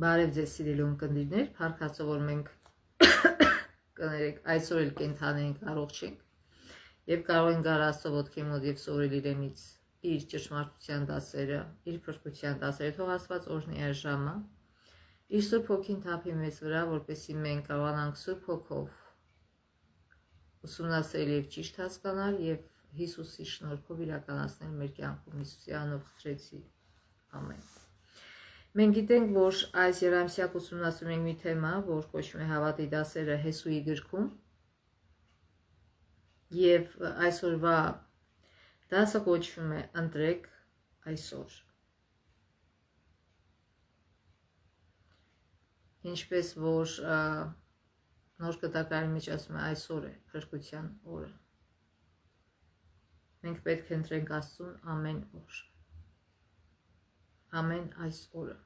Բարև ձեզ սիրելի ունկնդիրներ, փառք որ մենք կներեք այսօր էլ կենթանի ենք, առողջ ենք եւ կարող ենք գալ Աստծո ոտքի մոտ եւ սովորել իրենից իր ճշմարտության դասերը, իր փրկության դասերը, թող Աստված օրհնի այս ժամը, իր Սուրբ Հոգին թափի մեզ վրա, որպեսզի մենք կարողանանք Սուրբ Հոգով ուսումնասիրել եւ ճիշտ հասկանալ եւ Հիսուսի շնորհքով իրականացնել մեր կյանքում։ Հիսուսի անունով խնդրեցի, ամեն։ Մենք գիտենք, որ այս երամսյակ ուսումնասիրում ենք մի թեմա, որ կոչվում է հավատի դասերը Հեսուի գրքում, եւ այսօրվա դասը կոչվում է ընտրեք այսօր։ Ինչպես որ նոր կտակարանի մեջ ասում է այսօր է փրկության օրը։ Մենք պետք է ընտրենք Աստծուն ամեն օր։ Ամեն այս օրը։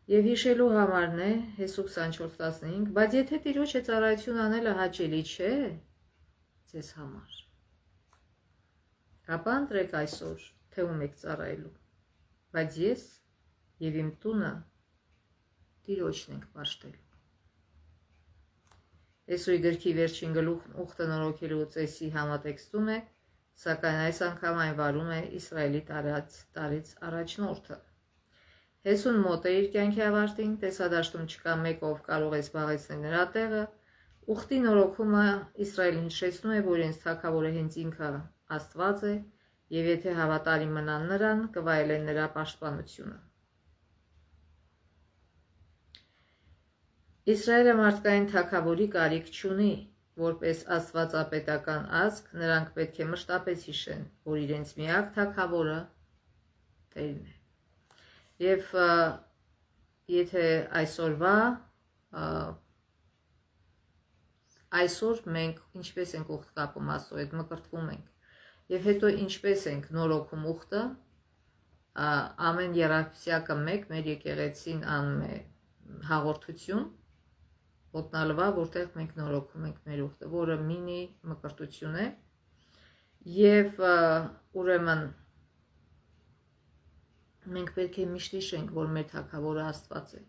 Եվ հիշելու համարն է Հեսու 24:15, բայց եթե Տիրոջը ծառայություն անելը հաճելի չէ ձեզ համար, ապա ընտրեք այսօր, թե ում եք ծառայելու, բայց ես եւ իմ տունը Տիրոջն ենք պաշտելու։ Հեսուի գրքի վերջին գլուխն ուխտը նորոգելու ծեսի համատեքստում է, սակայն այս անգամ այն վարում է Իսրայելի տարեց առաջնորդը։ Հեսուն մոտ է իր կյանքի ավարտին, տեսադաշտում չկա մեկ, ով կարող է զբաղեցնել նրա տեղը, ուխտի նորոգումը Իսրայելին հիշեցնում է, որ իրենց թագավորը հենց ինքը Աստված է, եւ եթե հավատալի մնան նրան, կվայելեն նրա պաշտպանությունը։ Իսրայելը մարդկային թագավորի կարիք չունի, որպես աստվածապետական ազգ, նրանք պետք է մշտապես հիշեն, որ իրենց միակ թագավորը Տերն է։ Եվ եթե այսօր մենք ինչպես ենք ուխտ կապում Աստծո հետ, մկրտվում ենք, եւ հետո ինչպես ենք նորոգում ուխտը, ամեն երամսյակը մեկ մեր եկեղեցին անում է հաղորդություն, ոտնալվա, որտեղ մենք նորոգում ենք մեր ուխտը, որը մինի մկրտություն է, եւ ուրեմն մենք պետք է միշտ հիշենք, որ մեր թագավորը Աստված է։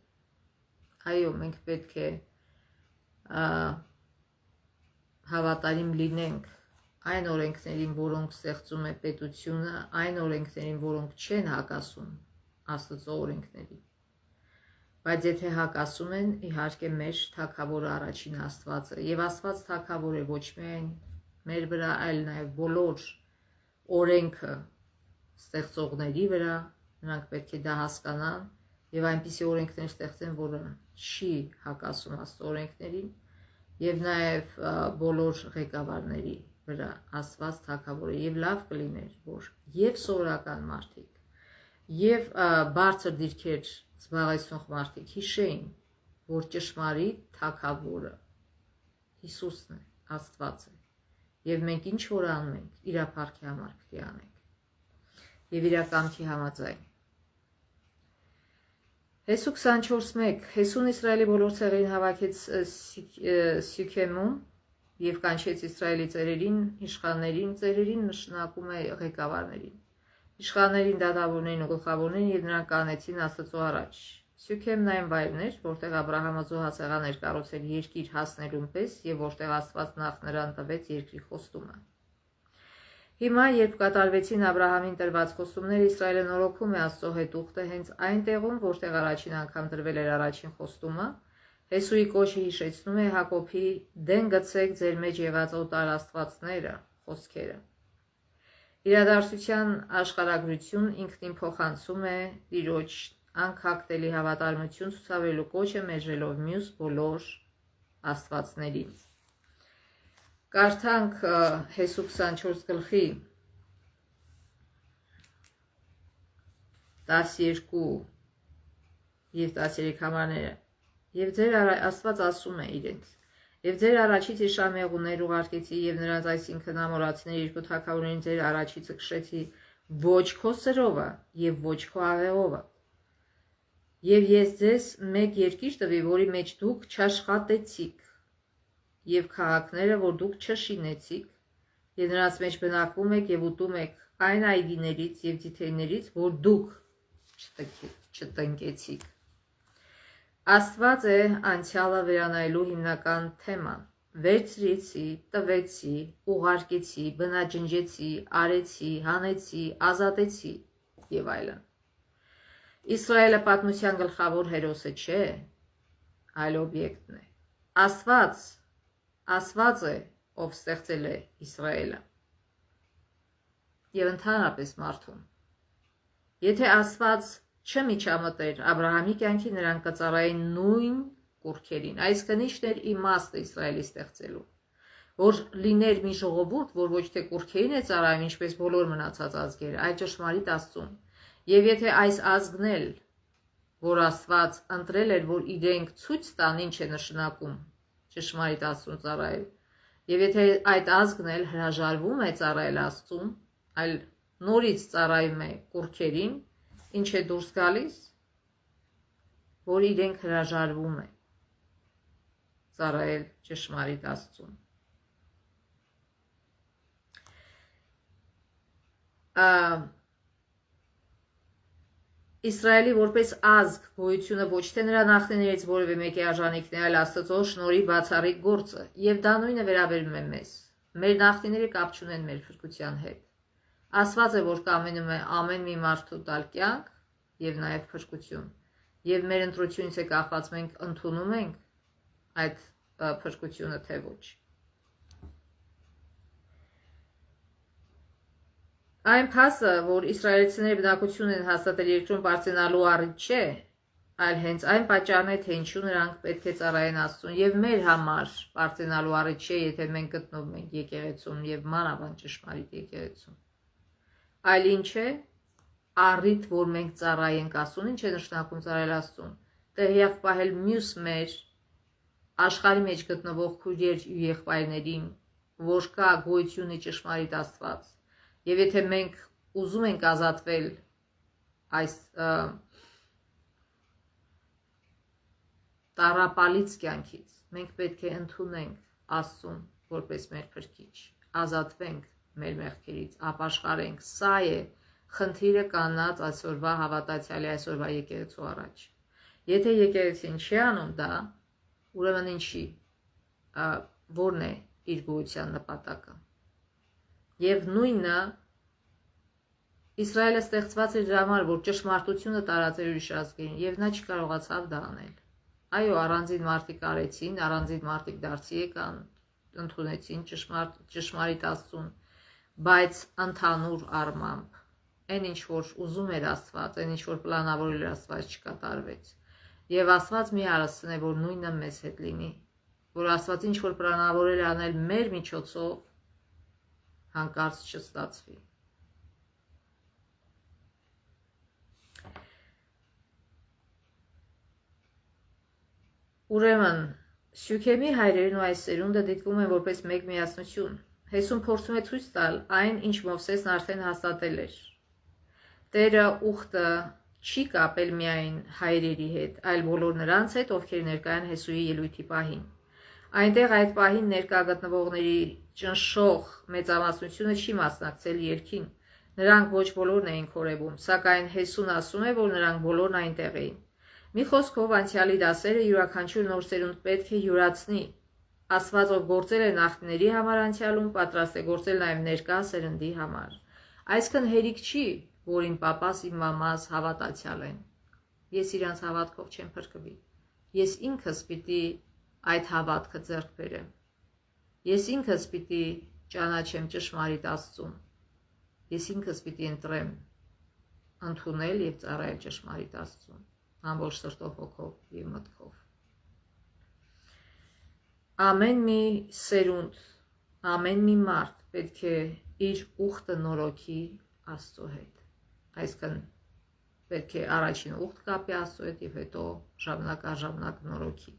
Այո, մենք պետք է հավատարիմ լինենք այն օրենքներին, որոնք ստեղծում է պետությունը, այն օրենքներին, որոնք չեն հակասում Աստծո օրենքներին։ Բայց եթե հակասում են, իհարկե մեր թագավորը առաջին Աստվածը, եւ Աստված թագավոր է ոչ միայն մեր վրա, այլ նաեւ բոլոր օրենքը ստեղծողների վրա, նրանք պետք է դա հասկանան եւ այնպիսի օրենքներ ստեղծեն, որը չի հակասում Աստծո օրենքներին, եւ նաեւ բոլոր ղեկավարների վրա Աստված թագավոր է, եւ լավ կլիներ, որ եւ սովորական մարդիկ եւ բարձր դիրքեր զբաղեցնող մարդիկ հիշեին, որ ճշմարիտ թագավորը Հիսուսն է, Աստված է, եւ մենք ինչ որ անում ենք, իր փառքի համար պետք է անենք եւ իր կամքի համաձայն։ Հեսու 24:1 Հեսուն Իսրայելի բոլոր ցեղերին հավաքեց Սիքեմում եւ կանչեց Իսրայելի ծերերին, իշխաններին, ծերերին նշանակում է ղեկավարներին, իշխաններին, դատավորներին ու գլխավորներին, եւ նրանք կանեցին Աստծո առաջ։ Սիքեմն այն վայրն էր, որտեղ Աբրահամը զոհասեղան էր կառուցել երկիր հասնելուն պես եւ որտեղ Աստված նախ նրան տվեց երկրի խոստումը։ Հիմա, երբ կատարվեցին Աբրահամին տրված խոստումները, Իսրայելը նորոգում է Աստծո հետ ուխտը հենց այն տեղում, որտեղ առաջին անգամ տրվել էր առաջին խոստումը, Հեսուի կոչը հիշեցնում է Հակոբի դեն գցեք ձեր մեջ եղած օտար աստվածները խոսքերը։ Իրադարձության աշխարհագրություն ինքնին փոխանցում է Տիրոջ անքակտելի հավատարմություն ցուցաբերելու կոչը մերժելով մյուս բոլոր աստվածներին։ Կարդանք Հեսու 24 գլխի 12 եւ 13 համարները։ Եվ ձեր Աստված ասում է իրենց. Եվ ձեր առաջից իշամեղուներ ուղարկեցի եւ նրանց, այսինքն ամորացիներ երկու թագավորներին ձեր առաջիցը քշեցի ոչ քո սրովը եւ ոչ քո աղեղովը։ Եվ ես ձեզ մեկ երկիր տվի, որի մեջ դուք չաշխատեցիք, եւ քաղաքները, որ դուք չշինեցիք, եւ նրանց մեջ բնակվում եք եւ ուտում եք այն այգիներից եւ ձիթերներից, որ դուք չտնկեցիք։ Աստված է անցյալը վերանայելու հիմնական թեման։ Վերցրեցի, տվեցի, ուղարկեցի, բնաջնջեցի, արեցի, հանեցի, ազատեցի եւ այլն։ Իսրայելը պատմության գլխավոր հերոսը չէ, այլ օբյեկտն է։ Աստված է, ով ստեղծել է Իսրայելը եւ ընդհանրապես մարդուն։ Եթե Աստված չմիջամտեր Աբրահամի կյանքի, նրան կծառային նույն կուռքերին։ Այսինքն ի՞նչն էր իմաստը Իսրայելի ստեղծելու, որ լիներ մի ժողովուրդ, որ ոչ թե կուռքերին է ծառայում, ինչպես բոլոր մնացած ազգերը, այլ ճշմարիտ Աստծուն։ Եվ եթե այս ազգն էլ, որ Աստված ընտրել էր, որ իրենք ցույց տան ինչ է նշանակում ճշմարիտ Աստծուն ծառայել, եւ եթե այդ ազգն էլ հրաժարվում է ծառայել Աստծուն, այլ նորից ծառայում է կուռքերին, ինչ է դուրս գալիս, որ իրենք հրաժարվում է ծառայել ճշմարիտ Աստծուն։ Իսրայելի որպես ազգ գոյությունը ոչ թե նրա նախնիներից որևէ մեկի արժանիքն է, այլ Աստծո շնորհի բացառիկ գործը, եւ դա նույնը վերաբերում է մեզ։ Մեր նախնիները կապ չունեն մեր փրկության հետ։ Աստված է, որ կամենում է ամեն մի մարդու տալ կյանք եւ նաեւ փրկություն։ Եվ մեր ընտրությունից է կախված մենք ընդունում ենք այդ փրկությունը թե ոչ։ Այն փաստը, որ իսրայելցիները բնակություն են հաստատել երկրում բարձրանալու առիթ չէ, այլ հենց այն պատճառն է, թե ինչու նրանք պետք է ծառայեն Աստծուն, եւ մեր համար բարձրանալու առիթ չէ, եթե մենք գտնվում ենք եկեղեցում եւ մանավանդ ճշմարիտ եկեղեցում։ Այլ ինչ է առիթ, որ մենք ծառայենք Աստծուն, ինչ է նշանակում ծառայել Աստծուն, տեղյակ պահել մյուս մեր աշխարհի մեջ գտնվող քույրեր ու եղբայրներին, որ կա գոյությունի ճշմարիտ Աստված։ Եվ եթե մենք ուզում ենք ազատվել այս տառապալից կյանքից, մենք պետք է ընդունենք Աստծուն որպես մեր փրկիչ, ազատվենք մեր մեղքերից, ապաշխարենք։ Սա է խնդիրը կանած այսօրվա հավատացյալի, այսօրվա եկեղեցու առաջ։ Եթե եկեղեցին չի անում դա, ուրեմն ինչի, որն է իր գոյության նպատակը։ Եվ նույնը Իսրայելը ստեղծված էր դրա համար, որ ճշմարտությունը տարածեր ուրիշ ազգերին, եւ նա չկարողացավ դա անել։ Այո, առանձին մարդիկ արեցին, առանձին մարդիկ դարձի եկան, ընդունեցին ճշմարիտ Աստծուն, բայց ընդհանուր առմամբ այն ինչ որ ուզում էր Աստված, այն ինչ որ պլանավորել էր Աստված չկատարվեց։ Եվ Աստված մի հարցն է, որ նույնը մեզ հետ լինի, որ Աստված ինչ որ պլանավորել է անել մեր միջոցով, հանկարծ չստացվի։ Ուրեմն Շյուքեմի հայրերն ու այս սերունդը դիտվում են որպես մեկ միասնություն։ Հեսուն փորձում է ցույց տալ այն, ինչ Մովսեսն արդեն հաստատել էր։ Տերը ուխտը չի կապել միայն հայրերի հետ, այլ բոլոր նրանց հետ, ովքեր ներկա են Հեսուի ելույթի պահին։ Այնտեղ այդ պահին ներկա գտնվողների ճնշող մեծամասնությունը չի մասնակցել երգին։ Նրանք ոչ բոլորն էին քորեվում, սակայն Հեսուն ասում է, որ նրանք բոլորն այնտեղ էին։ Մի խոսքով անցյալի դասերը յուրաքանչյուր նոր սերունդ պետք է յուրացնի։ Աստված, ով գործել է նախնիների համար անցյալում, պատրաստ է գործել նաև ներկա սերնդի համար։ Այսինքն հերիք չի, որ իմ պապաս, իմ մամաս հավատացյալ են։ Ես իրանց հավատքով չեմ փրկվի։ Ես ինքս պիտի այդ հավատքը ձեռք բերեմ։ Ես ինքս պիտի ճանաչեմ ճշմարիտ Աստծուն։ Ես ինքս պիտի ընտրեմ ընդունել եւ ծառայել ճշմարիտ Աստծուն ամբողջ սրտով, հոգով եւ մտքով։ Ամեն մի սերունդ, ամեն մի մարդ պետք է իր ուխտը նորոգի Աստծո հետ։ Այսինքն պետք է առաջին ուխտ կապի Աստծո հետ եւ հետո ժամանակ նորոգի։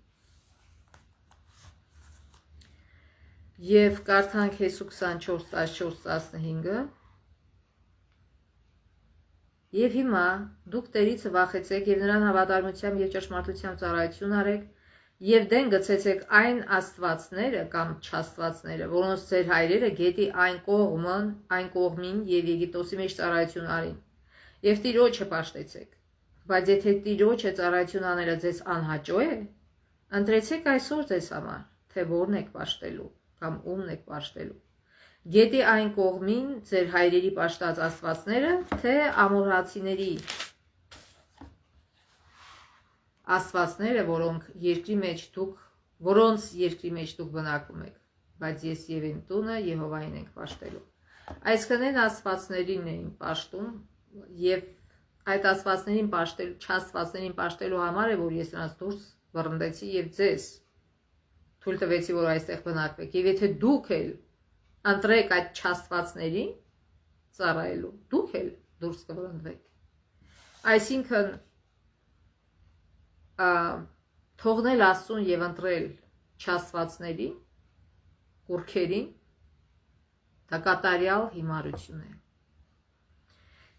Եվ կարդանք Հեսու 24:14-15-ը։ Եվ հիմա դուք Տերիցը վախեցեք եւ նրան հավատարմությամբ եւ ճշմարտությամբ ծառայություն արեք եւ դեն գցեցեք այն աստվածները կամ չաստվածները, որոնց ձեր հայրերը գետի այն կողմին եւ Եգիպտոսի մեջ ծառայություն արին։ Եվ Տիրոջը պաշտեցեք։ Բայց եթե Տիրոջը ծառայություն անելը ձեզ անհաճո է, ընտրեցեք այսօր ձեզ համար, թե որն եք պաշտելու կամ ումն եք պաշտելու։ Գետի այն կողմին ձեր հայրերի պաշտած աստվածները, թե ամորհացիների աստվածները, որոնց երկրի մեջ դուք բնակվում եք, բայց ես եւ իմ տունը Եհովային ենք պաշտելու։ Այսքանեն աստվածներին էին պաշտում եւ այդ աստվածներին պաշտելու համար է, որ ես նրանց դուրս վռնդեցի եւ ձեզ թույլ տվեցի, որ այստեղ բնակվեք։ Եվ եթե դուք էլ ընտրեք այդ չաստվածներին ծառայելու, դուք էլ դուրս կվռնդվեք։ Այսինքն թողնել Աստծուն եւ ընտրել չաստվածներին, կուրքերին, դա կատարյալ հիմարություն է։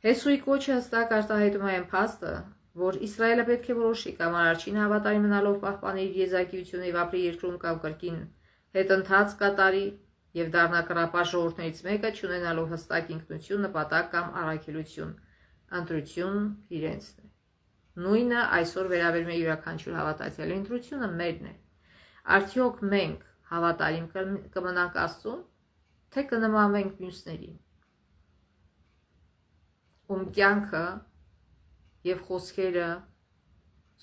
Հեսուի կոչը հստակ արտահայտում է այն փաստը, որ Իսրայելը պետք է որոշի կամ առաջին հավատարիմ մնալով պահպանի իր եզակիությունը եւ ապրի երկրում կամ կրկին հետընթաց կատարի եւ դառնա կռապաշտ ժողովուրդներից մեկը, չունենալով հստակ ինքնություն, նպատակ կամ առաքելություն, ընտրություն իրենցն է։ Նույնը այսօր վերաբերում է յուրաքանչյուր հավատացյալի ընտրությունը մերն է։ Արդյոք մենք հավատարիմ կմնանք Աստծուն, թե կնմանվենք մյուսներին, ում կյանքը եւ խոսքերը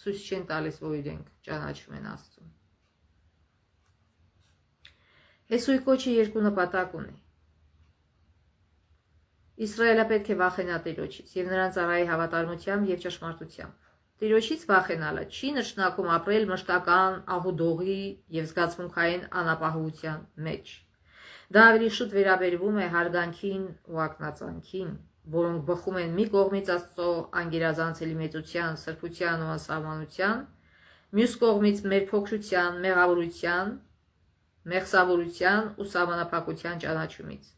ցույց չեն տալիս, որ իրենք ճանաչում են Աստծուն։ Հեսուի կոչը երկու նպատակ ունի։ Իսրայելը պետք է վախենա Տիրոջից եւ նրան ծառայի հավատարմությամբ եւ ճշմարտությամբ։ Տիրոջից վախենալը չի նշանակում ապրել մշտական ահուդողի եւ զգացմունքային անապահովության մեջ։ Դա ավելի շուտ վերաբերվում է հարգանքին ու ակնածանքին, որոնք բխում են մի կողմից Աստծո անգերազանցելի մեծության, սրբության ու անսահմանության, մյուս կողմից մեր փոքրության, մեղավորության, մեղսավորության ու սահմանափակության ճանաչումից։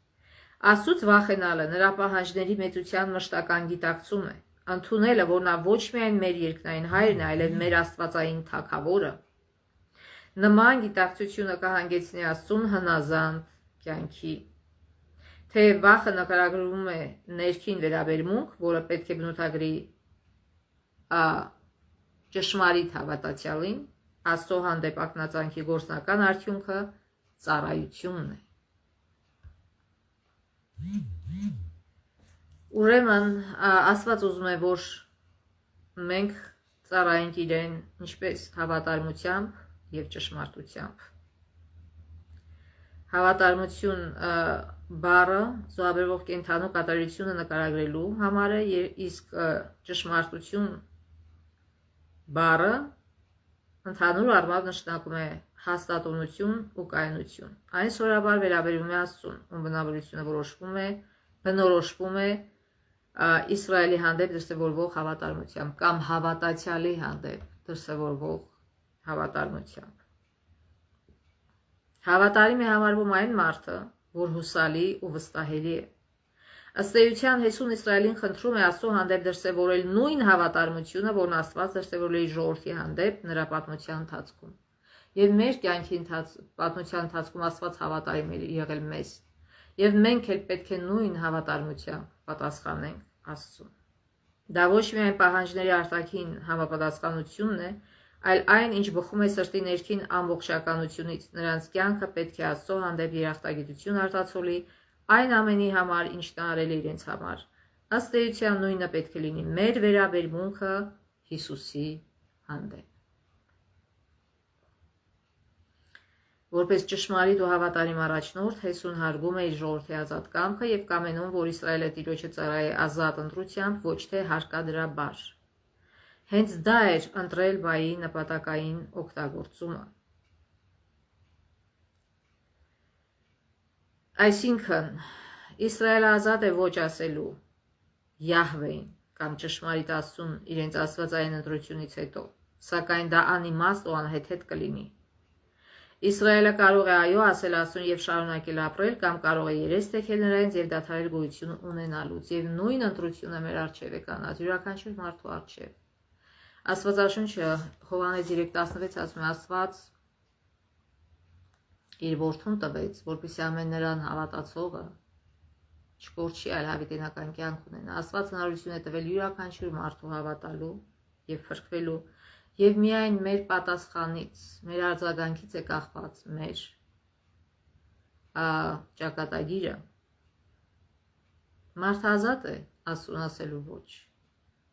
Աստծուց վախենալը նրա պահանջների մեծության մշտական գիտակցում է, ընդունելը, որ նա ոչ միայն մեր երկնային հայրն է, այլև մեր աստվածային թագավորը։ Նման գիտակցությունը կհանգեցնի Աստծուն հնազանդ կյանքի։ Թեև վախը նկարագրվում է ներքին վերաբերմունք, որը պետք է բնութագրի ճշմարիտ հավատացյալին, Աստծո հանդեպ ակնածանքի գործնական արդյունքը ծառայությունն է։ Ուրեմն Աստված ուզում է, որ մենք ծառայենք իրեն ինչպես հավատարմությամբ եւ ճշմարտությամբ։ Հավատարմություն բառը զոհաբերվող կենդանու կատարելությունը նկարագրելու համար է, իսկ ճշմարտություն բառը ընդհանուր առմամբ նշանակում է հաստատունություն ու կայունություն։ Այն սովորաբար վերաբերում է Աստծուն, ում բնորոշվում է Իսրայելի հանդեպ դրսևորվող հավատարմությամբ կամ հավատացյալի հանդեպ դրսևորվող հավատարմությամբ։ Հավատարիմ է համարվում այն մարդը, որ հուսալի ու վստահելի է։ Ըստ էության Հեսուն Իսրայելին խնդրում է Աստծո հանդեպ դրսևորել նույն հավատարմությունը, որն Աստված դրսևորել է իր ժողովրդի հանդեպ նրա պատմության ընթացքում։ Եվ մեր կյանքի պատմության ընթացքում Աստված հավատարիմ է եղել մեզ, եւ մենք էլ պետք է նույն հավատարմությամբ պատասխանենք Աստծուն։ Դա ոչ միայն պահանջների արտաքին համապատասխանությունն է, այլ այն, ինչ բխում է սրտի ներքին ամբողջականությունից, նրանց կյանքը պետք է Աստծո հանդեպ երախտագիտություն արտացոլի այն ամենի համար, ինչն արել է իրենց համար։ Ըստ էության նույնը պետք է լինի մեր վերաբերմունքը Հիսուսի հանդեպ։ Որպես ճշմարիտ ու հավատարիմ առաջնորդ, Հեսուն հարգում է իր ժողովրդի ազատ կամքը եւ կամենում, որ Իսրայելը Տիրոջը ծառայի ազատ ընտրությամբ, ոչ թե հարկադրաբար։ Հենց դա էր ընտրել բայի նպատակային օգտագործումը։ Այսինքն, Իսրայելը ազատ է ոչ ասելու Յահվեին կամ ճշմարիտ Աստծուն իրենց աստվածային ընտրությունից հետո, սակայն դա անիմաստ ու անհեթեթ կլինի։ Իսրայելը կարող է այո ասել Աստծուն եւ շարունակել ապրել, կամ կարող է երես թեքել նրանց եւ դադարել գոյություն ունենալուց, եւ նույն ընտրությունը մեր առջեւ է կանած յուրաքանչյուր մարդու առջեւ։ Աստվածաշունչը Հովհաննես 3:16 ասում է. Աստված իր որդուն տվեց, որպեսզի ամեն նրան հավատացողը չկորչի, այլ հավիտենական կյանք ունենա։ Աստված հնարավորություն է տվել յուրաքանչյուր մարդու հավատալու եւ փրկվելու, եւ միայն մեր պատասխանից, մեր արձագանքից է կախված մեր ճակատագիրը։ Մարդը ազատ է Աստծուն ասելու ոչ,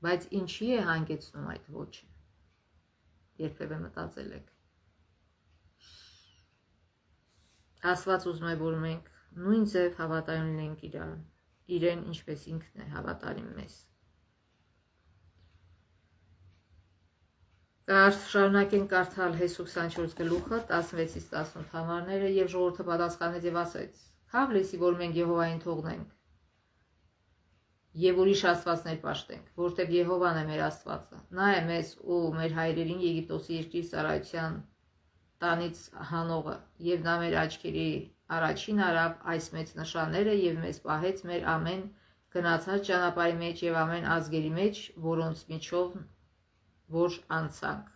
բայց ինչի է հանգեցնում այդ ոչը։ Երբևէ մտածել եք։ Աստված ուզում է, որ մենք նույն ձև հավատարիմ լինենք իրեն, ինչպես ինքն է հավատարիմ մեզ։ Շարունակենք կարդալ Հեսու 24 գլուխը 16-ից 18 համարները, եւ ժողովուրդը պատասխանեց եւ ասեց. «Քավ լսի, որ մենք Եհովային թողնենք եւ ուրիշ աստվածներ պաշտենք, որտեւ Եհովան է մեր Աստվածը։ Նա է մեզ ու մեր հայրերին Եգիպտոսի երկրի ծառայության տանից հանողը, եւ նա մեր աչքերի առաջին արավ այս մեծ նշանները եւ մեզ պահեց մեր ամեն գնացած ճանապարհի մեջ եւ ամեն ազգերի մեջ, որոնց միջով որ անցանք»։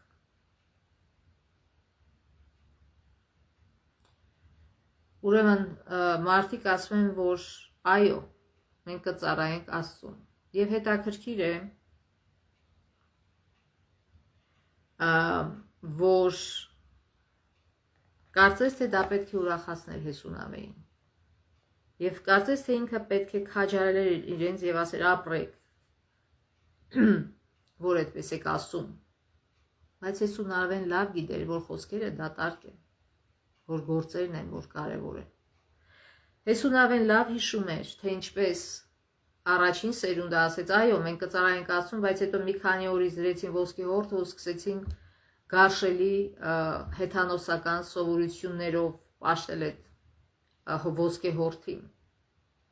Ուրեմն մարդիկ ասում են, որ այո, մենք կծառայենք Աստծուն, եւ հետաքրքիր է, որ կարծես թե դա պետք է ուրախացներ Հեսունավեին, եւ կարծես թե ինքը պետք է քաջարեր իրենց եւ ասեր ապրեք, որ այդպես եք ասում, բայց Հեսունավեն լավ գիտեր, որ խոսքերը դատարկ են, որ գործերն են, որ կարևոր են։ Հեսունավեն լավ հիշում էր, թե ինչպես առաջին սերունդը ասեց, այո, մենք կծառայենք Աստծուն, բայց հետո մի քանի օրից դրեցին ոսկի հորթը ու սկսեցին գարշելի հեթանոսական սովորություններով պաշտել այդ ոսկի հորթին։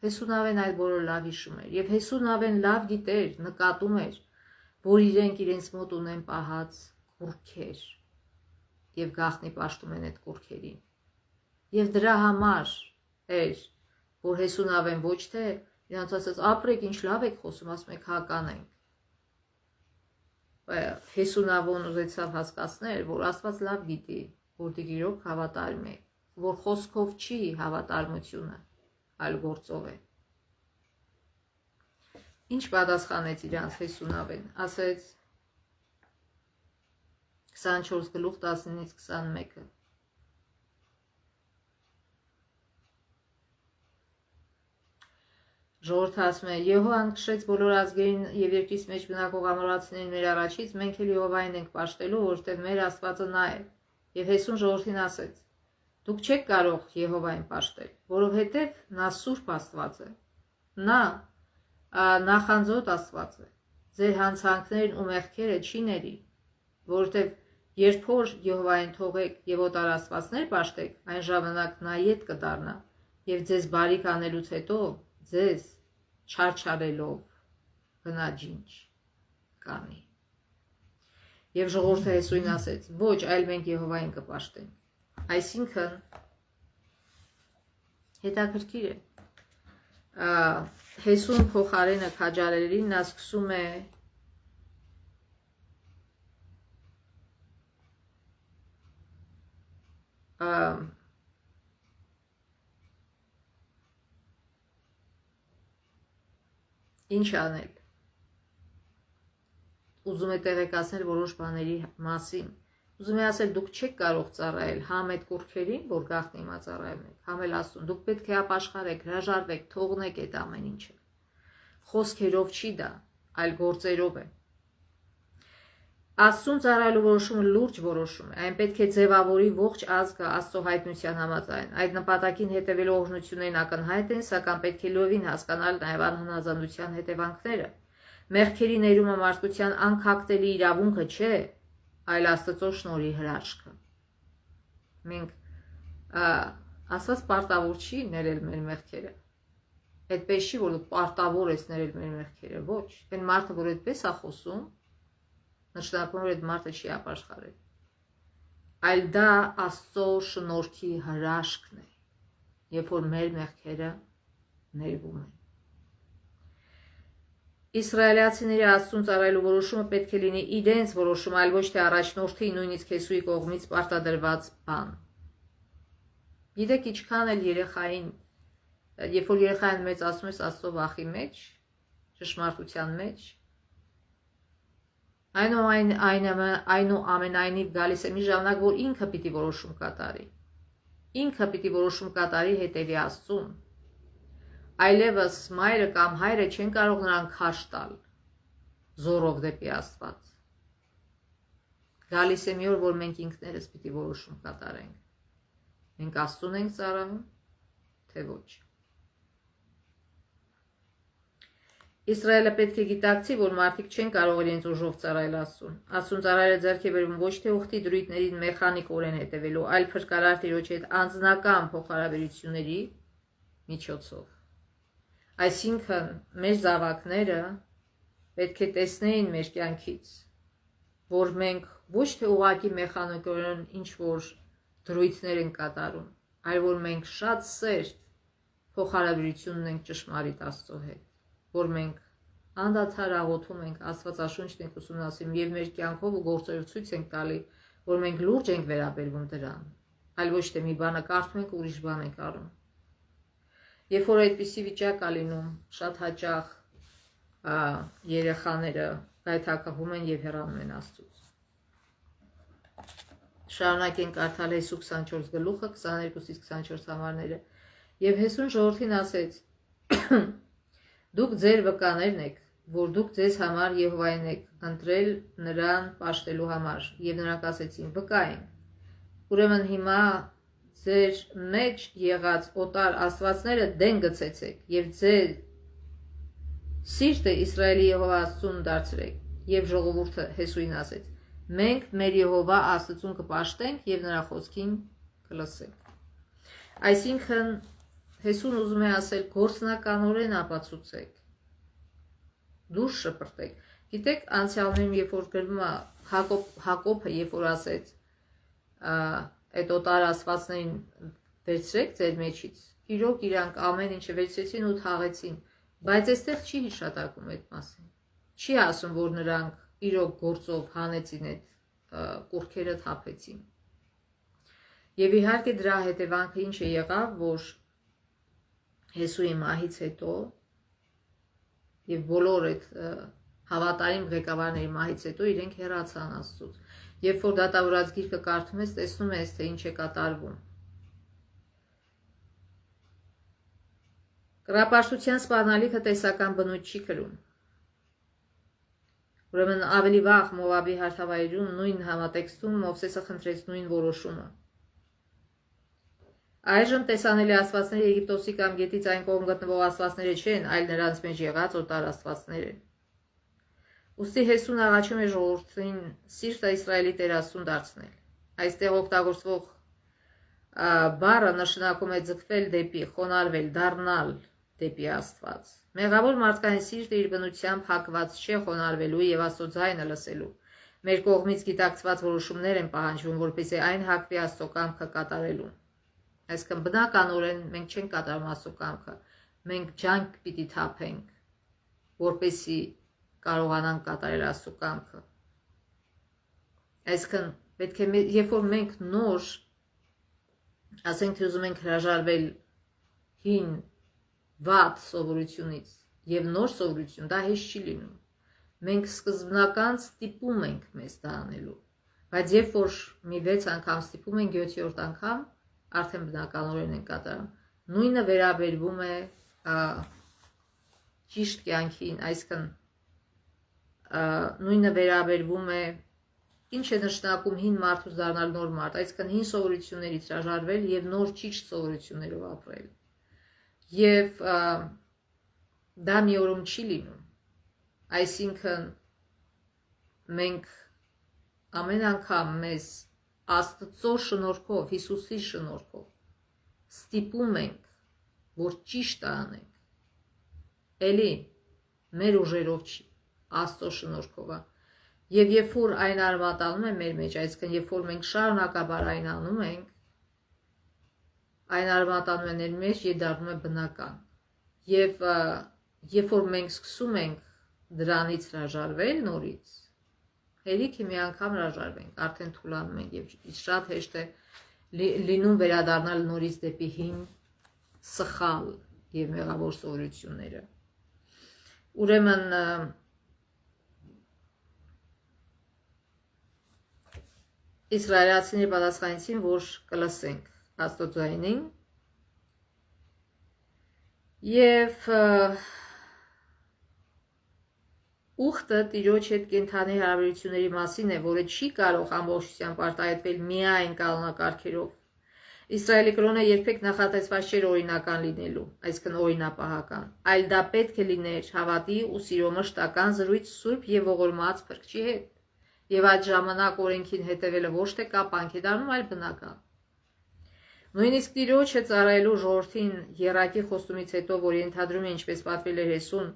Հեսունավեն այդ բոլորը լավ հիշում էր, եւ Հեսունավեն լավ գիտեր, նկատում էր, որ իրենց մոտ ունեն պահած կուռքեր եւ գաղտնի պաշտում են այդ կուռքերին։ Եվ դրա համար էր, որ Հեսունավեն ոչ թե իրանց ասաց ապրեք, ինչ լավ եք խոսում, ասում եք հականենք։ Հեսունավոն ուզեցավ հասկացնել, որ Աստված լավ գիտի, որ դիգիրոք հավատարիմ է, որ խոսքով չի հավատարմությունը, այլ գործով է։ Ինչ պատասխանեց իրանց Հեսունավեն, ասեց 24 գլուխ 19-ից 21-ը։ Ժողովուրդը ասում է. Եհովան քշեց բոլոր ազգերին եւ երկրից մեջ բնակող ամորացիներին մեր առաջից, մենք էլ Եհովային ենք պաշտելու, որովհետեւ մեր Աստվածը նա է։ Եվ Հեսուն ժողովրդին ասեց. Դուք չեք կարող Եհովային պաշտել, որովհետեւ նա սուրբ Աստված է։ Նա նախանձոտ Աստված է։ Ձեր հանցանքներն ու մեղքերը չի ների, որովհետեւ երբ որ Եհովային թողեք եւ օտար աստվածներ պաշտեք, այն ժամանակ նա ետ կդառնա եւ ձեզ բարիք անելուց հետո ձեզ չարչարելով բնաջինջ կանի։ Եվ ժողովուրդը Հեսուին ասեց. ոչ, այլ մենք Եհովային կպաշտենք։ Այսինքն հետաքրքիր է, Հեսուն փոխարենը քաջարերին նա սկսում է ինչ անել։ Ուզում է տեղեկացնել որոշ բաների մասին։ Ուզում է ասել, դուք չեք կարող ծառայել համ այդ կուռքերին, որ գաղտնի իմաց ծառայում եք, համ էլ Աստծուն։ Դուք պետք է ապաշխարեք, հրաժարվեք, թողնեք այդ ամեն ինչը։ Խոսքերով չի դա, այլ գործերով է։ Աստծուն ծառայելու որոշումը լուրջ որոշում է։ Այն պետք է ձևավորի ողջ ազգը Աստծո հայտնության համաձայն։ Այդ նպատակին հետևելու օրհնություններն ակնհայտ են, սակայն պետք է լովին հասկանալ նաև անհնազանդության հետևանքները։ Մեղքերի ներումը մարդկության անքակտելի իրավունքը չէ, այլ Աստծո շնորհի հրաշքը։ Մենք Աստված պարտավոր չի ներել մեր մեղքերը։ Այդպես չի, որ դու պարտավոր ես ներել մեր մեղքերը, ոչ։ Այն մարդը, որ այդպես է խոսում, նշանակում որ այդ մարդը չի ապաշխարել։ Այլ դա Աստծո շնորհքի հրաշքն է, երբ որ մեր մեղքերը ներվում են։ Իսրայելացիների Աստծուն ծառայելու որոշումը պետք է լինի իրենց որոշում, այլ ոչ թե առաջնորդի, նույնիսկ Հեսուի կողմից պարտադրված բան։ Գիտեք, ինչքան էլ երեխային, երբ որ երեխային մեծացնում ես Աստծո վախի մեջ, ճշմարտության մեջ, Այնուամենայնիվ գալիս է մի ժամանակ, որ ինքը պիտի որոշում կատարի։ Ինքը պիտի որոշում կատարի հետևի Աստծուն։ Այլևս մայրը կամ հայրը չեն կարող նրան քաշ տալ զորով դեպի Աստված։ Գալիս է մի օր, որ մենք ինքներս պիտի որոշում կատարենք։ Մենք Աստծուն ենք ծառայում, թե ոչ։ Իսրայելը պետք է գիտակցի, որ մարդիկ չեն կարող իրենց ուժով ծառայել Աստծուն։ Աստծուն ծառայելը ձեռք է բերում ոչ թե ուխտի դրույթներին մեխանիկորեն հետևելու, այլ փրկարար Տիրոջ հետ անձնական փոխհարաբերությունների միջոցով։ Այսինքն, մեր զավակները պետք է տեսնեին մեր կյանքից, որ մենք ոչ թե ուղղակի մեխանիկորեն ինչ-որ դրույթներ ենք կատարում, այլ որ մենք շատ սերտ փոխհարաբերություն ունենք ճշմարիտ Աստծո հետ, որ մենք անդադար աղոթում ենք, Աստվածաշունչն ենք ուսումնասիրում եւ մեր կյանքով ու գործերով ցույց ենք տալի, որ մենք լուրջ ենք վերաբերվում դրան, այլ ոչ թե մի բանը կարդում ենք, ուրիշ բան ենք անում։ Երբ որ այդպիսի վիճակ է լինում, շատ հաճախ երեխաները գայթակղում են եւ հեռանում են Աստծուց։ Շարունակենք կարդալ Հեսու 24 գլուխը 22-ից 24 համարները։ Եվ Հեսուն ժողովրդին ասեց. Դուք ձեր վկաներն եք, որ դուք ձեզ համար Եհովային եք ընտրել նրան պաշտելու համար, եւ նրանք ասեցին. վկա ենք։ Ուրեմն հիմա ձեր մեջ եղած օտար աստվածները դեն գցեցեք եւ ձեր սիրտը Իսրայելի Եհովա Աստծուն դարձրեք։ Եվ ժողովուրդը Հեսուին ասեց. մենք մեր Եհովա Աստծուն կպաշտենք եւ նրա խոսքին կլսենք։ Այսինքն Հեսուն ուզում է ասել գործնականորեն ապացուցեք, դուրս շպրտեք։ Գիտեք, անցյալներում երբ որ գրվում է Հակոբը երբ որ ասեց այդ օտար աստվածներին վերցրեք ձեր մեջից, իրոք իրանք ամեն ինչը վերցրեցին ու թաղեցին, բայց այստեղ չի հիշատակում այդ մասին։ Չի ասում, որ նրանք իրոք գործով հանեցին այդ կուռքերը թափեցին։ Եվ իհարկե դրա հետևանքը ինչ է եղավ, որ Հեսուի մահից հետո եւ բոլոր այդ հավատարիմ ղեկավարների մահից հետո իրենք հեռացան Աստծուց։ Երբ որ դատավորած գիրքը կարդում ես, տեսնում ես, թե ինչ է կատարվում։ Կռապաշտության սպառնալիքը տեսական բնույթ չի կրում։ Ուրեմն ավելի վաղ Մովաբի հարթավայրում նույն համատեքստում Մովսեսը խնդրեց նույն որոշումը։ Այժմ տեսանելի աստվածները Եգիպտոսի կամ գետից այն կողմ գտնվող աստվածները չեն, այլ նրանց մեջ եղած օտար աստվածներ են։ Ուստի Հեսուն աղաչում է ժողովրդին սիրտը Իսրայելի Տեր Աստծուն դարձնել։ Այստեղ օգտագործվող բառը նշանակում է ձգվել դեպի, խոնարհվել, դառնալ դեպի Աստված։ Մեղավոր մարդկային սիրտը իր բնությամբ հակված չէ խոնարհվելու եւ Աստծո ձայնը լսելու։ Մեր կողմից գիտակցված որոշումներ են պահանջվում, որպեսզի այն հակվի Աստծո կամքը կատարելուն։ Այսինքն բնականորեն մենք չենք կատարում Աստծո կամքը, մենք ջանք պիտի թափենք, որպեսզի կարողանանք կատարել Աստծո կամքը։ Այսինքն պետք է երբ որ մենք նոր ասենք թե ուզում ենք հրաժարվել հին վատ սովորությունից եւ նոր սովորություն, դա հեշտ չի լինում։ Մենք սկզբնական ստիպում ենք մեզ դա անելու, բայց երբ որ մի 6 անգամ ստիպում ենք 7-րդ անգամ արդեն բնականորեն են կատարում։ Նույնը վերաբերվում է ճիշտ կյանքին, այսինքն նույնը վերաբերվում է ինչ է նշանակում հին մարդուց դառնալ նոր մարդ, այսինքն հին սովորություններից հրաժարվել եւ նոր ճիշտ սովորություններով ապրել։ Եվ դա մի օրում չի լինում։ Այսինքն մենք ամեն անգամ մեզ Աստծո շնորհքով, Հիսուսի շնորհքով ստիպում ենք, որ ճիշտ անենք։ Էլի մեր ուժերով չի, Աստծո շնորհքով է։ Եվ երբ որ այն արմատանում է մեր մեջ, այսինքն երբ որ մենք շարունակաբար այն անում ենք, այն արմատանում է մեր մեջ եւ դառնում է բնական։ Եվ երբ որ մենք սկսում ենք դրանից հրաժարվել նորից, հերիքի մի անգամ հրաժարվենք, արդեն թուլանում ենք եւ շատ հեշտ է լինում վերադառնալ նորից դեպի հին սխալ եւ մեղավոր սովորությունները։ Ուրեմն իսրայելացիները պատասխանեցին, որ կլսենք Աստծոյին, եւ ուխտը Տիրոջ հետ կենթանի հարաբերությունների մասին է, որը չի կարող ամբողջությամբ արտահայտվել միայն կանոնակարգերով։ Իսրայելի կրոնը երբեք նախատեսված չէր օրինական լինելու, այսինքն օրինապահական, այլ դա պետք է լիներ հավատի ու սիրո մշտական զրույց սուրբ եւ ողորմած Փրկչի հետ։ Եվ այդ ժամանակ օրենքին հետևելը ոչ թե կապանք է դառնում, այլ բնական։ Նույնիսկ Տիրոջը ծառայելու ժողովրդին եռակի խոստումից հետո, որ ենթադրում է ինչպես պատվել էր Հեսուն,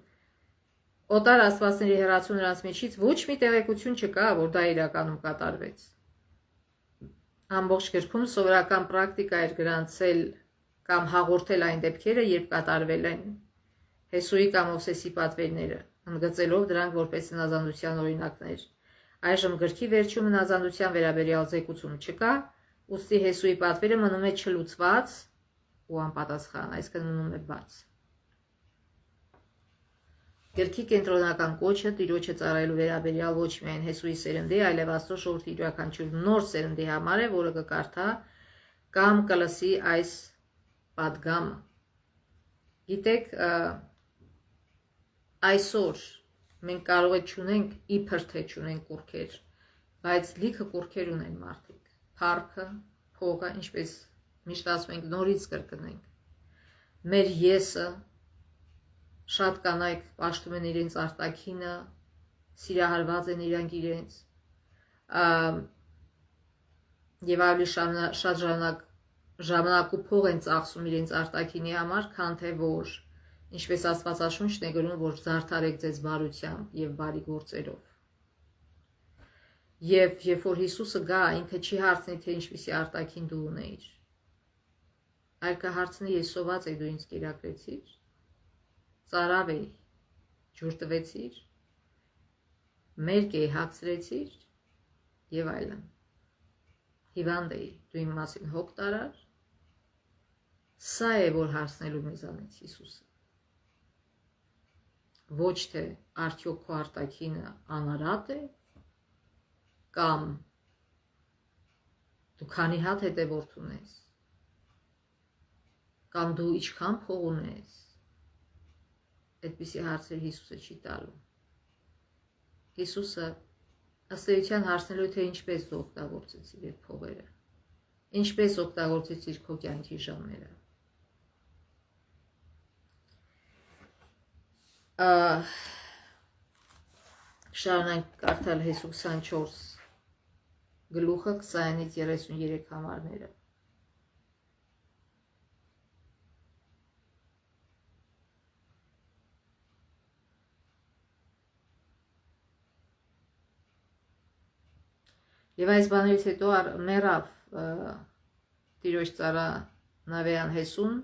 օտար աստվածների հեռացում նրանց միջից ոչ մի տեղեկություն չկա, որ դա իրականում կատարվեց։ Ամբողջ գրքում սովորական պրակտիկա էր գրանցել կամ հաղորդել այն դեպքերը, երբ կատարվել են Հեսուի կամ Մովսեսի պատվերները, ընդգծելով դրանք որպես հնազանդության օրինակներ։ Այժմ գրքի վերջում հնազանդության վերաբերյալ զեկուցում չկա, ուստի Հեսուի պատվերը մնում է չլուծված ու անպատասխան, այսինքն մնում է բաց։ Գրքի կենտրոնական կոչը Տիրոջը ծառայելու վերաբերյալ ոչ միայն Հեսուի սերնդի, այլև Աստծո ժողովրդի յուրաքանչյուր նոր սերնդի համար է, որը կկարդա կամ կլսի այս պատգամը։ Գիտեք, այսօր մենք կարող է չունենք իբր թե չունենք կուռքեր, բայց լիքը կուռքեր ունեն մարդիկ։ Փառքը, փողը, ինչպես միշտ ասում ենք, նորից կրկնենք։ Մեր եսը, շատ կանայք պաշտում են իրենց արտաքինը, սիրահարված են իրանք իրենց, եւ ավելի շատ ժամանակ ու փող են ծախսում իրենց արտաքինի համար, քան թե որ, ինչպես Աստվածաշունչն է գրում, որ զարդարեք ձեզ բարությամբ եւ բարի գործերով։ Եվ երբ որ Հիսուսը գա, ինքը չի հարցնի, թե ինչպիսի արտաքին դու ունեիր, այլ կհարցնի, ես սոված եի, դու ինձ կերակրեցիր, ծարավ էի, ջուր տվեցիր, մերկ էի, հագցրեցիր եւ այլն։ Հիվանդ էի, դու իմ մասին հոգ տարար։ Սա է, որ հարցնելու մեզանից Հիսուսը։ Ոչ թե արդյոք քո արտաքինը անարատ է, կամ դու քանի հատ հետևորդ ունես, կամ դու ինչքան փող ունես։ Այդպիսի հարցեր Հիսուսը չի տալու։ Հիսուսը ըստ էության հարցնելու թե ինչպես դու օգտագործեցիր այդ փողերը, ինչպես օգտագործեցիր քո կյանքի ժամերը։ Շարունակ կարդալ Հեսու 24 գլուխը 20-ից 33 համարները։ Եվ այս բաներից հետո մեռավ Տիրոջ ծառա Նավեան Հեսուն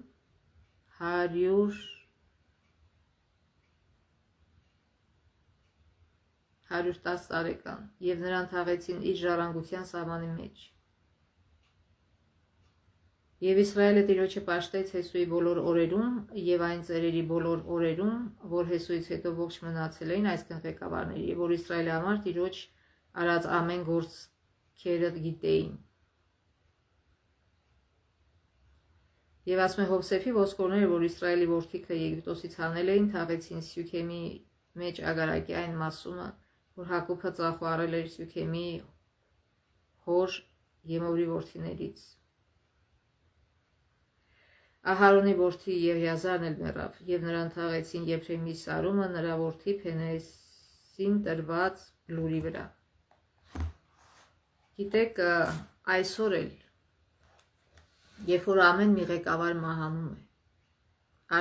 110 տարեկան, եւ նրան թաղեցին իր ժառանգության սահմանի մեջ։ Եվ Իսրայելը Տիրոջը պաշտեց Հեսուի բոլոր օրերում եւ այն ծերերի բոլոր օրերում, որ Հեսուից հետո ողջ մնացել էին, այսքան ղեկավարների, եւ որ Իսրայելի համար Տիրոջ արած ամեն գործքերը գիտեին։ Եվ ասում է Հովսեփի ոսկորները, որ Իսրայելի որդիքը Եգիպտոսից հանել էին, թաղեցին Սյուքեմի մեջ ագարակի այն մասումը, որ Հակոբը ծախողարել էր Սյուքեմի հոր Եմովրի որդիներից։ Ահարոնի որդի Եղիազարն էլ մեռավ, եւ նրան թաղեցին Եփրեմի Սարումը նրա որդի Փենեսին տրված լուրի վրա։ Գիտեք, այսօր էլ, երբ որ ամեն մի ղեկավար մահանում է,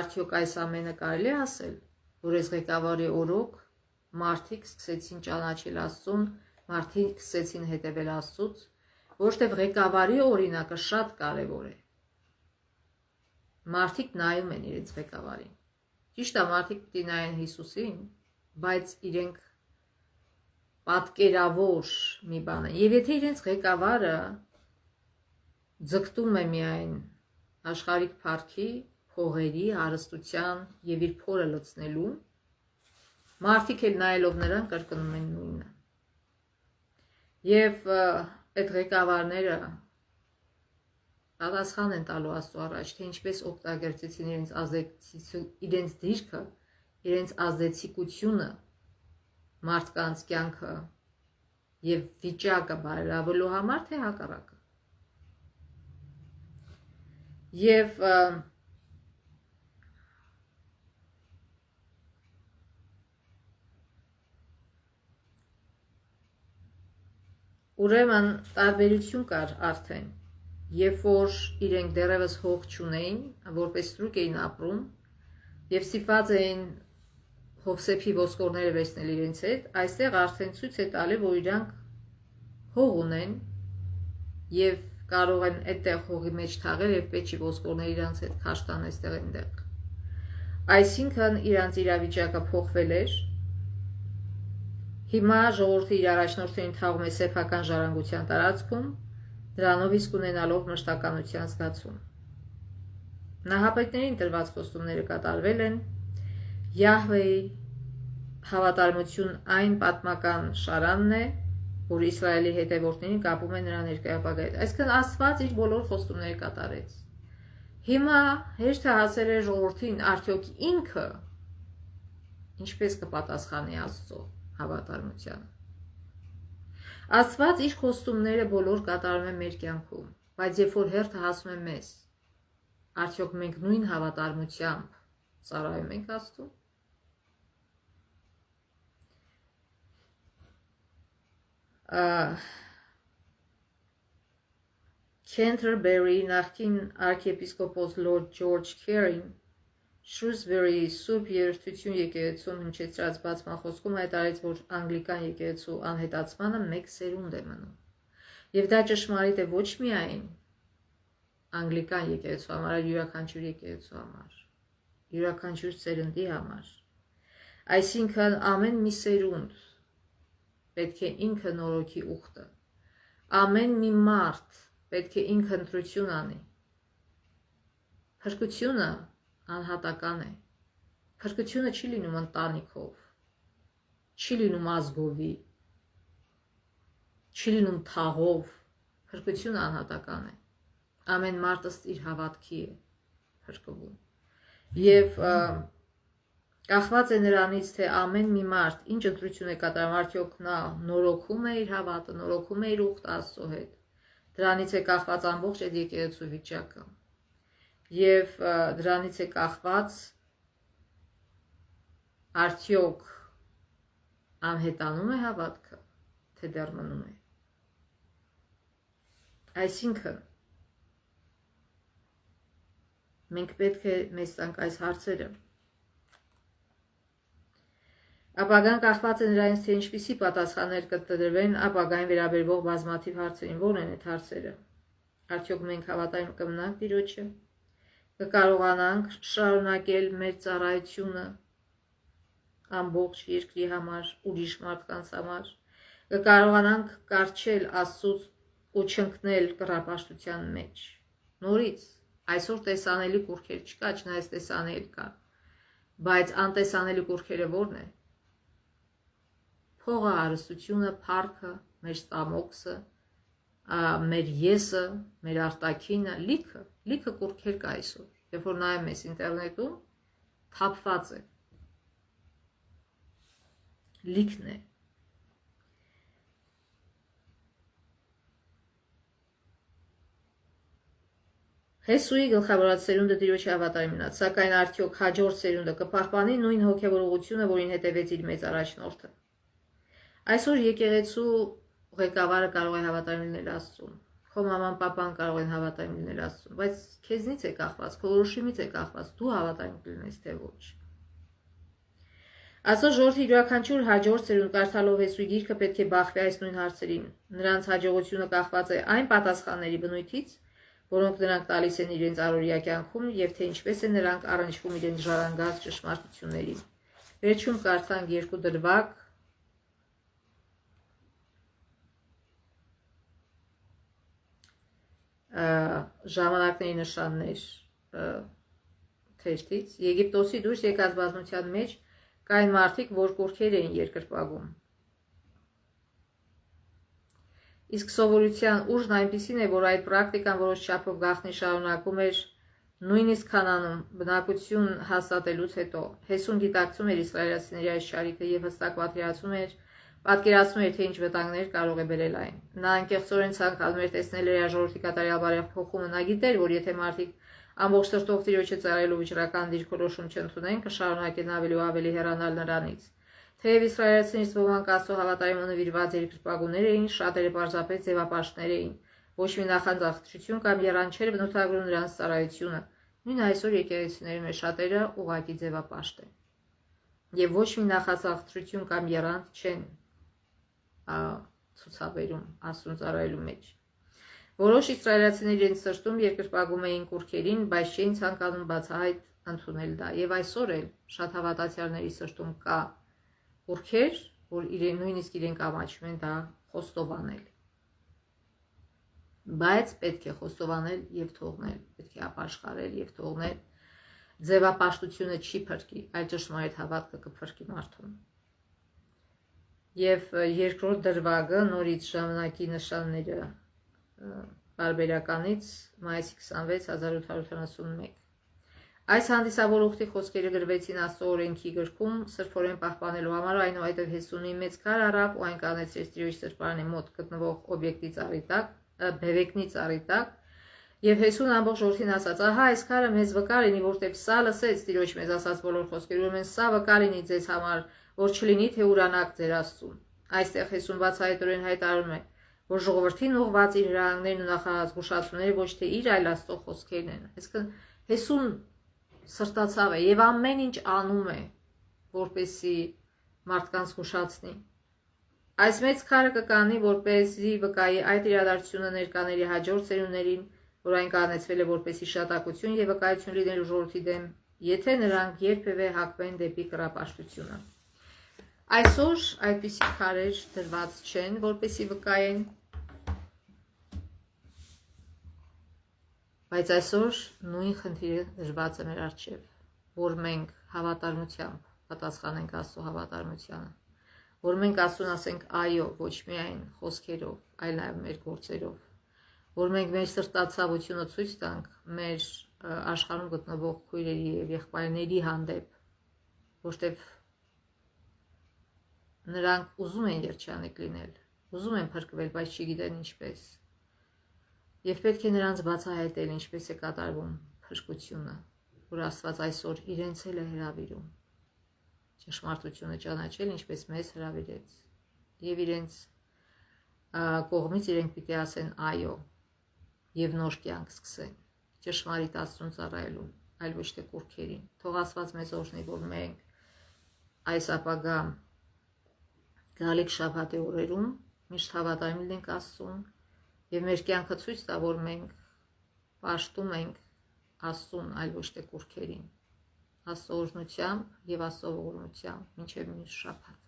արդյոք այս ամենը կարելի է ասել, որ այս ղեկավարի օրոք մարդիկ սկսեցին ճանաչել Աստծուն, մարդիկ սկսեցին հետևել Աստծուց, որովհետև ղեկավարի օրինակը շատ կարևոր է։ Մարդիկ նայում են իրենց ղեկավարին։ Ճիշտ է, մարդիկ պիտի նայեն Հիսուսին, բայց իրենք պատկերավոր մի բան է։ Եվ եթե իրենց ղեկավարը ձգտում է միայն աշխարհիկ փառքի, փողերի, հարստության եւ իր փորը լցնելու, մարդիկ էլ նայելով նրան կրկնում են նույնը։ Եվ այդ ղեկավարները պատասխան են տալու Աստծո առաջ, թե ինչպես օգտագործեցին իրենց դիրքը, իրենց ազդեցիկությունը մարդկանց կյանքը եւ վիճակը բարելավելու համար, թե հակառակը։ Եվ ուրեմն տարբերություն կար արդեն, երբ որ իրենք դեռևս հող չունեին, որպես ստրուկ էին ապրում եւ ստիպված էին Հովսեփի ոսկորները վերցնել իրենց հետ, այստեղ արդեն ցույց է տալի, որ իրանք հող ունեն եւ կարող են այդտեղ հողի մեջ թաղել եւ պեչի ոսկորները իրանց հետ քաշ տան այստեղ այնտեղ։ Այսինքն իրանց իրավիճակը փոխվել էր։ Հիմա ժողովուրդը իր առաջնորդներին թաղում է սեփական ժառանգության տարածքում, դրանով իսկ ունենալով մշտականության զգացում։ Նահապետներին տրված խոստումները կատարվել են, Յահվեի հավատարմություն այն պատմական շարանն է, որ Իսրայելի հետևորդներին կապում է նրա ներկայապագա հետ։ Այսինքն Աստված իր բոլոր խոստումները կատարեց։ Հիմա հեշտը հասել է ժողովրդին, արդյոք ինքը ինչպես կպատասխանի Աստծո հավատարմությանը։ Աստված իր խոստումները բոլոր կատարում է մեր կյանքում, բայց երբ որ հերթը հասնում է մեզ, արդյոք մենք նույն հավատարմությամբ ծառայում ենք Աստծուն։ Canterbury նախկին arczepiskopos Lord George Carey Shrewsbury Սուրբ Երրորդություն եկեղեցում հնչեցրած բացման խոսքում հայտարարեց, որ անգլիկան եկեղեցու անհետացմանը մեկ սերունդ է մնում։ Եվ դա ճշմարիտ է ոչ միայն անգլիկան եկեղեցու համար, այլ յուրաքանչյուր եկեղեցու համար, յուրաքանչյուր սերնդի համար։ Այսինքն ամեն մի սերունդ պետք է ինքը նորոգի ուխտը։ Ամեն մի մարդ պետք է ինքը ընտրություն անի։ Փրկությունը անհատական է։ Փրկությունը չի լինում ընտանիքով, չի լինում ազգովի, չի լինում թաղով։ Փրկությունը անհատական է։ Ամեն մարդ ըստ իր հավատքի է փրկվում։ Եվ կախված է նրանից, թե ամեն մի մարդ ինչ ընտրություն է կատարում, արդյոք նա նորոգում է իր հավատը, նորոգում է իր ուխտը Աստծո հետ։ Դրանից է կախված ամբողջ այդ եկեղեցու վիճակը։ Եվ դրանից է կախված արդյոք անհետանում է հավատքը, թե դեռ մնում է։ Այսինքն մենք պետք է մեզ տանք այս հարցերը։ Ապագան կախված է նրանից, թե ինչպիսի պատասխաններ կտրվեն ապագային վերաբերվող բազմաթիվ հարցերին։ Ո՞րն են այդ հարցերը։ Արդյոք մենք հավատարիմ կմնանք Տիրոջը, կկարողանանք շարունակել մեր ծառայությունը ամբողջ երկրի համար, ուրիշ մարդկանց համար, կկարողանանք կառչել Աստծուց ու չընկնել կռապաշտության մեջ։ Նորից այսօր տեսանելի կուռքեր չկա, չնայած տեսանելի կա, բայց անտեսանելի կուռքերը ո՞րն է։ Փողը, հարստությունը, փառքը, մեր ստամոքսը, մեր եսը, մեր արտաքինը, լիքը կուռքեր կա այսօր։ Երբ որ նայում ես ինտերնետում, թափված է։ Լիքն է։ Հեսուի գլխավորած սերունդը Տիրոջի հավատարիմ մնաց, սակայն արդյոք հաջորդ սերունդը կպահպանի նույն հոգևոր ուղղությունը, որին հետևեց իր մեծ առաջնորդը։ Այսօր եկեղեցու ղեկավարը կարող է հավատարիմ լինել Աստծուն, քո մաման, պապան կարող են հավատարիմ լինել Աստծուն, բայց քեզնից է կախված, քո որոշումից է կախված, դու հավատարիմ կլինես թե ոչ։ Աստծո ժողովրդի յուրաքանչյուր հաջորդ սերունդ կարդալով Հեսուի գիրքը պետք է բախվի այս նույն հարցերին։ Նրանց հաջողությունը կախված է այն պատասխանների բնույթից, որոնք նրանք տալիս են իրենց առօրյա կյանքում եւ թե ինչպես են նրանք առնչվում իրենց ժառանգած ճշմարտություններին։ Վերջում կարդանք երկու դրվագ ժամանակների նշաններ թերթից։ Եգիպտոսի դուրս եկած բազմության մեջ կային մարդիկ, որ կուռքեր էին երկրպագում։ Իսկ սովորության ուժն այնպիսին է, որ այդ պրակտիկան որոշ չափով գաղտնի շարունակում էր նույնիսկ Քանանում բնակություն հաստատելուց հետո։ Հեսուն գիտակցում էր իսրայելացիների այս շարիքը եւ հստակ պատկերացնում էր, թե ինչ վտանգներ կարող է բերել այն։ Նա անկեղծորեն ցանկանում էր տեսնել իր ժողովրդի կատարյալ բարեխ փոխումը։ Նա գիտեր, որ եթե մարդիկ ամբողջ սրտով Տիրոջը ծառայելու վճռական դիրքորոշում չընդունեն, կշարունակեն ավելի ու ավելի հեռանալ նրանից։ Թեև իսրայելցիներից ոմանք Աստծո հավատարիմ ու նվիրված երկրպագուներ էին, շատերը պարզապես ձևապաշտներ էին։ Ոչ մի նախանձախնդրություն կամ եռան չէր բնութագրում նրանց ծառայությունը։ Նույն այսօր եկեղեցիների մեջ շատերը ուղղակի ձևապաշտ են։ Եվ ոչ մի նախանձախնդրություն կամ եռանդ չեն ցուցաբերում Աստծուն ծառայելու մեջ։ Որոշ իսրայելացիներ իրենց սրտում երկրպագում էին կուռքերին, բայց չէին ցանկանում բացահայտ ընդունել դա։ Եվ այսօր էլ շատ հավատացյալների սրտում կա կուռքեր, որ նույնիսկ իրենք ամաչում են դա խոստովանել։ Բայց պետք է խոստովանել եւ թողնել, պետք է ապաշխարել եւ թողնել։ Ձևապաշտությունը չի փրկի, այլ ճշմարիտ հավատքը կփրկի մարդուն։ Եվ երկրորդ դրվագը նորից ժամանակի նշանները բարբերականից մայիսի 26 1871։ Այս հանդիսավոր ուխտի խոսքերը գրվեցին Աստծո օրենքի գրքում սրբորեն պահպանելու համար, այնուհետև Հեսունի մեծ քար առավ ու այն կանեցրեց Տիրոջ սրբարանի մոտ գտնվող օբյեկտի ծառի տակ, բևեկնի ծառի տակ, եւ Հեսուն ամբողջ ժողովրդին ասաց. «Ահա այս քարը մեզ վկա լինի, որտեղ սա լսեց Տիրոջ մեզ ասած բոլոր խոսքերը, ուրեմն սա վկա լինի ձեզ համար, որ չլինի թե ուրանաք ձեր Աստծուն»։ Այստեղ Հեսուն բացահայտորեն հայտարարում է, որ ժողովրդին ուղղված իր հրահանգներն ու նախազգուշացումները ոչ թե իր, այլ Աստծո խոսքերն են։ Այսինքն Հեսուն սրտացավ է եւ ամեն ինչ անում է, որպեսի մարդկանց զգուշացնի։ Այս մեծ քարը կկանի, որպեսզի վկայի այդ իրադարձությունը ներկաների հաջորդ սերունդներին, որ այն կանեցվել է որպեսի շատակություն եւ վկայություն լինելու ժողովրդի դեմ, եթե նրանք երբևէ հակվեն դեպի կռապաշտությունը։ Այսօր այդպիսի քարեր դրված չեն, որպեսի վկայեն, բայց այսօր նույն խնդիրը դրված է մեր առջև, որ մենք հավատարմությամբ պատասխանենք Աստծո հավատարմությանը, որ մենք Աստծուն ասենք այո, ոչ միայն խոսքերով, այլ նաև մեր գործերով, որ մենք մեր սրտացավությունը ցույց տանք մեր աշխարհում գտնվող քույրերի եւ եղբայրների հանդեպ, որտեղ նրանք ուզում են երջանիկ լինել, ուզում են փրկվել, բայց չգիտեն ինչպես։ Եվ պետք է նրանց բացահայտել, ինչպես է կատարվում փրկությունը, որ Աստված այսօր իրենց էլ է հրավիրում ճշմարտությունը ճանաչել, ինչպես մեզ հրավիրեց, եւ իրենց կողմից իրենք պիտի ասեն այո եւ նոր կյանք սկսեն ճշմարիտ Աստծուն ծառայելու, այլ ոչ թե կուռքերին։ Թող Աստված մեզ օրհնի, որ մենք այս ապագա գալիք շաբաթի օրերում միշտ հավատարիմ լինենք Աստծուն եւ մեր կյանքը ցույց տա, որ մենք պաշտում ենք Աստծուն, այլ ոչ թե կուռքերին։ Աստծո օրհնությամբ եւ Աստծո ողորմությամբ մինչեւ մյուս շաբաթ։